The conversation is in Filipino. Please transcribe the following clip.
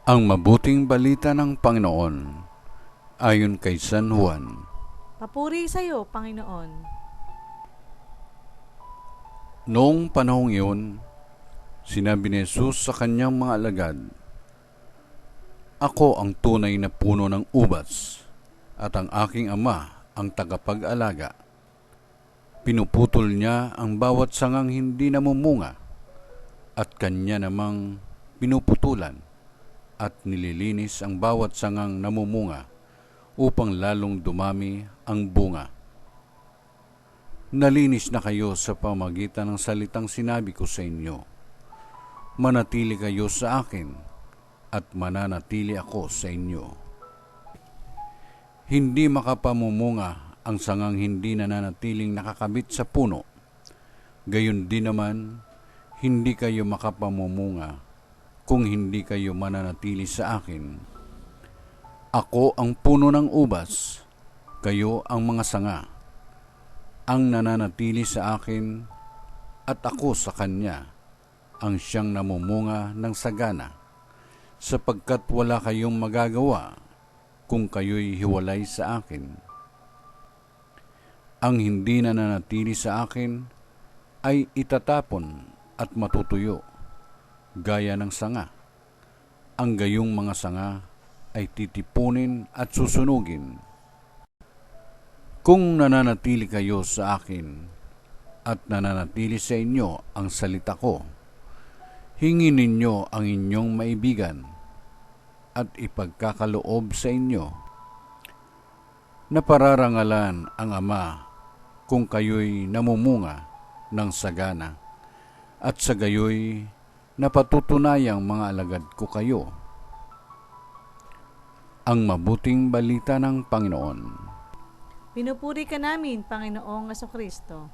Ang mabuting balita ng Panginoon ayon kay San Juan. Papuri sa iyo, Panginoon. Noong panahong iyon, sinabi ni Jesus sa kanyang mga alagad, "Ako ang tunay na puno ng ubas, at ang aking ama ang tagapag-alaga. Pinuputol niya ang bawat sangang hindi namumunga, at kanya namang pinuputulan, at nililinis ang bawat sangang namumunga upang lalong dumami ang bunga. Nalinis na kayo sa pamagitan ng salitang sinabi ko sa inyo. Manatili kayo sa akin, at mananatili ako sa inyo. Hindi makapamumunga ang sangang hindi nananatiling nakakabit sa puno. Gayon din naman, hindi kayo makapamumunga kung hindi kayo mananatili sa akin. Ako ang puno ng ubas, kayo ang mga sanga. Ang nananatili sa akin at ako sa kanya, ang siyang namumunga ng sagana, sapagkat wala kayong magagawa kung kayo'y hiwalay sa akin. Ang hindi nananatili sa akin ay itatapon at matutuyo, gaya ng sanga. Ang gayong mga sanga ay titipunin at susunugin. Kung nananatili kayo sa akin at nananatili sa inyo ang salita ko, hingin ninyo ang inyong maibigan at ipagkakaloob sa inyo. Napararangalan ang Ama kung kayo'y namumunga ng sagana, at sa gayo'y napatutunayang mga alagad ko kayo. Ang mabuting balita ng Panginoon. Pinupuri ka namin, Panginoong Jesucristo.